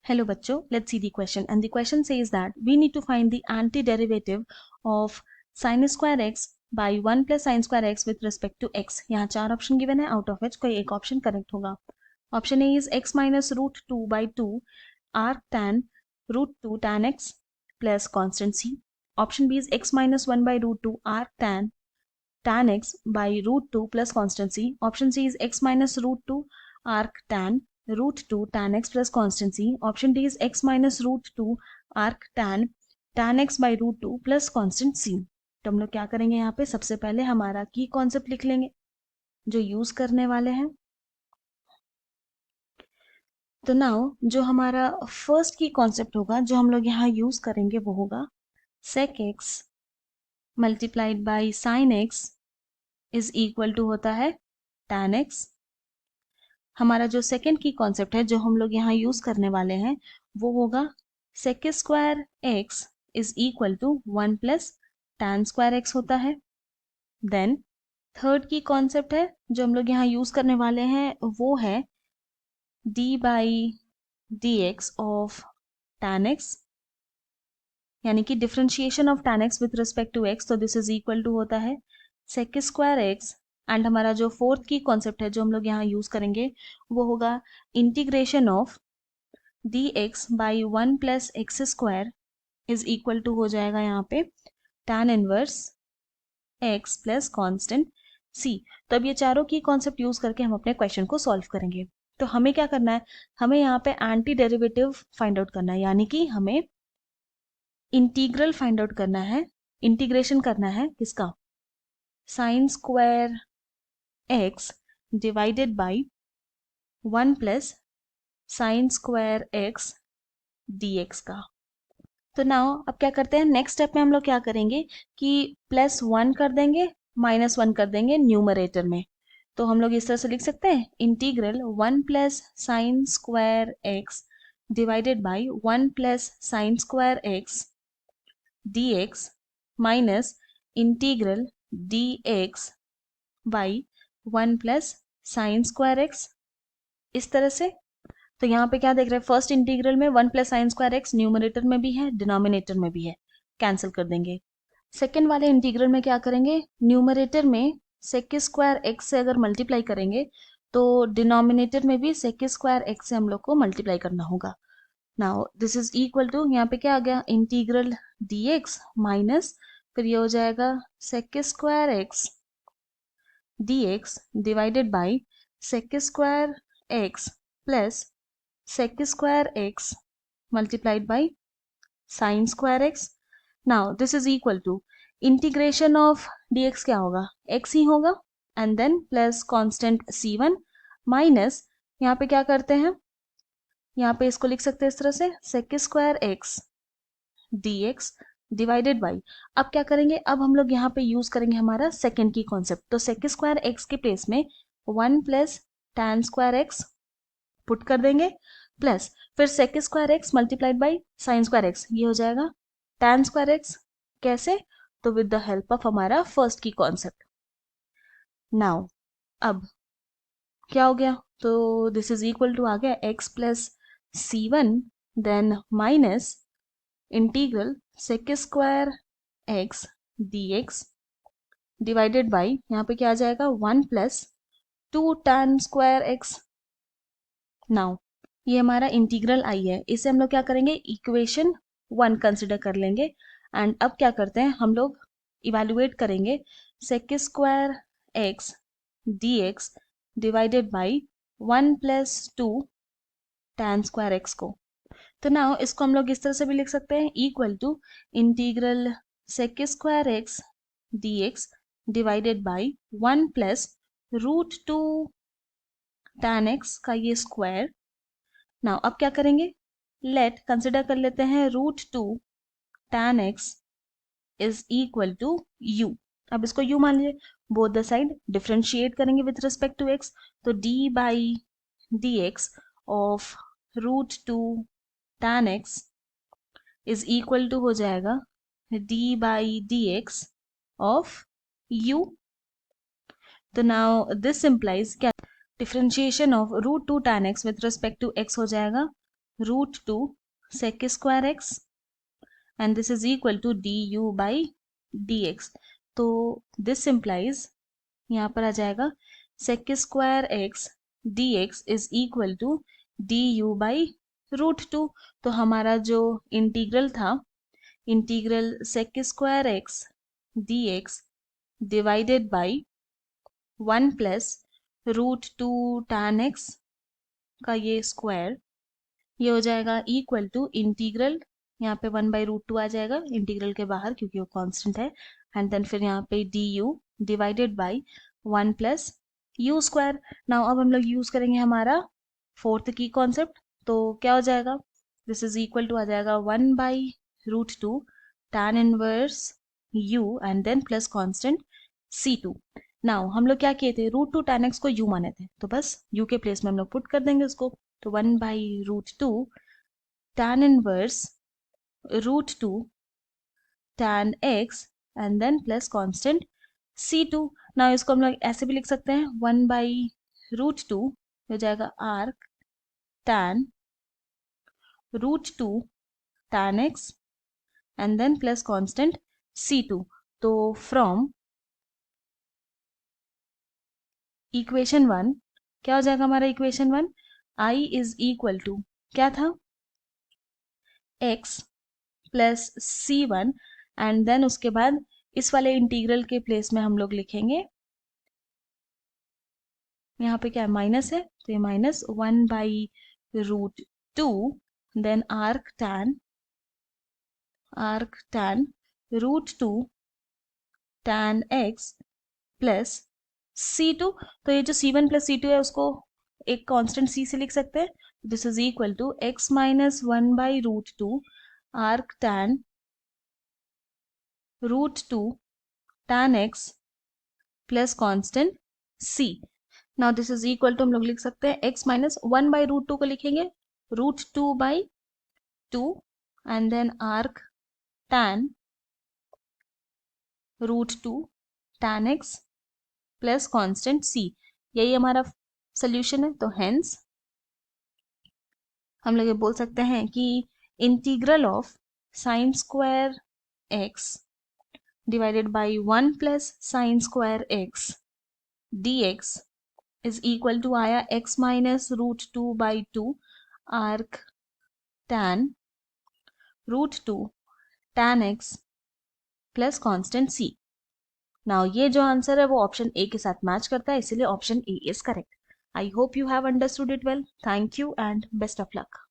Hello बच्चों, let's see the question and the question says that we need to find the antiderivative of sin square x by 1 plus sin square x with respect to x. यहाँ चार option given है, out of which कोई एक option correct होगा. Option A is x minus root two by two arc tan root two tan x plus constant c. Option B is x minus one by root two arc tan x by root two plus constant c. Option C is x minus root two arc tan root two tan x plus constant c. Option D is x minus root two arc tan x by root two plus constant c. तो हम लोग क्या करेंगे, यहाँ पे सबसे पहले हमारा की कॉन्सेप्ट लिख लेंगे जो यूज करने वाले हैं. तो नाउ जो हमारा फर्स्ट की कॉन्सेप्ट होगा जो हम लोग यहाँ यूज करेंगे वो होगा sec x multiplied by sin x is equal to होता है tan x. हमारा जो सेकेंड की कॉन्सेप्ट है जो हम लोग यहाँ यूज करने वाले हैं वो होगा sec square x is equal to 1 plus tan square x होता है. देन थर्ड की कॉन्सेप्ट है जो हम लोग यहाँ यूज करने वाले हैं वो है d by D X of tan x, यानी कि differentiation of tan x with respect to x. तो दिस इज इक्वल टू होता है sec स्क्वायर x. एंड हमारा जो फोर्थ की कॉन्सेप्ट है जो हम लोग यहाँ यूज करेंगे वो होगा integration of D X by one plus X square is equal to हो जाएगा यहाँ पे tan inverse x plus constant c. तो अब ये चारों की कॉन्सेप्ट यूज करके हम अपने क्वेश्चन को सॉल्व करेंगे. तो हमें क्या करना है, हमें यहाँ पे एंटी डेरिवेटिव फाइंड आउट करना है, यानी कि हमें इंटीग्रल फाइंड आउट करना है, इंटीग्रेशन करना है किसका, sign square x divided by 1 plus sine square x dx का. तो नाउ अब क्या करते हैं, नेक्स्ट स्टेप में हम लोग क्या करेंगे कि प्लस 1 कर देंगे माइनस 1 कर देंगे न्यूमरेटर में. तो हम लोग इस तरह से लिख सकते हैं integral 1 plus sine square x divided by 1 plus sine square x dx minus integral dx by 1 plus sine square x, इस तरह से. तो यहाँ पे क्या देख रहे हैं, फर्स्ट इंटीग्रल में 1 plus sine square x numerator में भी है डिनोमिनेटर में भी है, कैंसिल कर देंगे. सेकेंड वाले इंटीग्रल में क्या करेंगे, न्यूमरेटर में सेक स्क्वायर एक्स से अगर मल्टीप्लाई करेंगे तो डिनोमिनेटर में भी सेक स्क्वायर एक्स से हम लोग को मल्टीप्लाई करना होगा. Now this is equal to, यहाँ पे क्या आ गया, इंटीग्रल dx माइनस फिर ये हो जाएगा sec square X dx divided by sec square X plus sec square X multiplied by sine square X. Now this is equal to integration of dx क्या होगा, x ही होगा and then plus constant c1 minus यहाँ पे क्या करते हैं, यहाँ पे इसको लिख सकते हैं इस तरह से sec square X dx divided by, अब क्या करेंगे, अब हम लोग यहाँ पे यूज करेंगे हमारा सेकेंड की कॉन्सेप्ट. तो सेक स्क्वायर एक्स के प्लेस में 1 plus tan square X put कर देंगे प्लस फिर sec square X multiplied by sine square X, ये हो जाएगा tan स्क्वायर एक्स. कैसे, तो विद द हेल्प ऑफ हमारा फर्स्ट की कॉन्सेप्ट. नाउ अब क्या हो गया, तो दिस इज इक्वल टू आ गया x plus c1 then minus integral sec square X dx divided by, यहाँ पे क्या आ जाएगा 1 plus 2 tan square X. Now ये हमारा इंटीग्रल आई है, इसे हम लोग क्या करेंगे, इक्वेशन 1 कंसिडर कर लेंगे. एंड अब क्या करते हैं, हम लोग इवेलुएट करेंगे sec square X dx divided by 1 plus 2 tan square X को. तो नाउ इसको हम लोग इस तरह से भी लिख सकते हैं equal to integral sec square X dx divided by 1 plus root two tan x का ये स्क्वायर. नाउ अब क्या करेंगे, लेट कंसिडर कर लेते हैं root two tan x is equal to u. अब इसको u मान लीजिए, बोथ द साइड डिफ्रेंशिएट करेंगे विथ रिस्पेक्ट टू x. तो d by D X of root two tan x is equal to हो जाएगा d by D X of u. तो now this implies क्या, differentiation of root two tan x with respect to x हो जाएगा root two sec square X and this is equal to D U by D X. तो this implies यहाँ पर आ जाएगा sec square X D X is equal to D U by root two. तो हमारा जो इंटीग्रल था, integral sec square X D X divided by 1 plus root two tan X का ये स्क्वायर, ये हो जाएगा इक्वल टू इंटीग्रल, यहाँ पे 1/√2 आ जाएगा इंटीग्रल के बाहर क्योंकि वो कांस्टेंट है, एंड देन फिर यहाँ पे D you divided by 1 plus you square. Now अब हम लोग यूज करेंगे हमारा फोर्थ की कॉन्सेप्ट, तो क्या हो जाएगा, दिस इज इक्वल टू आ जाएगा 1/√2 tan inverse u and then plus constant c2। Now हम लोग क्या किए थे, √2 tan x को u माने थे, तो बस u के प्लेस में हम लोग पुट कर देंगे उसको। तो 1/√2 tan inverse √2 tan x and then plus constant c2। ना इसको हम लोग ऐसे भी लिख सकते हैं 1/√2 हो जाएगा arc tan √2 tan x and then plus constant c2। तो फ्रॉम इक्वेशन 1 क्या हो जाएगा हमारा, equation 1 i is equal to क्या था, x plus c1 and then उसके बाद इस वाले इंटीग्रल के प्लेस में हम लोग लिखेंगे, यहाँ पे क्या है माइनस है, तो ये minus 1/√2 then arc tan √2 tan x plus c2। तो ये जो c1 प्लस c2 है उसको एक कांस्टेंट c से लिख सकते हैं, this is equal to x minus 1/√2 arc tan √2 tan x plus constant c। Now this is equal to हम लोग लिख सकते हैं x माइनस 1/√2 को लिखेंगे √2/2 and then arc tan √2 tan x plus constant c। यही हमारा सोल्यूशन है। तो हेंस हम लोग ये बोल सकते हैं कि integral of sine square x divided by 1 plus sine square x dx is equal to आया x minus √2/2 arc tan √2 tan x plus constant c। Now ये जो आंसर है वो ऑप्शन ए के साथ मैच करता है, इसीलिए option A is correct. I hope you have understood it well. Thank you and best of luck.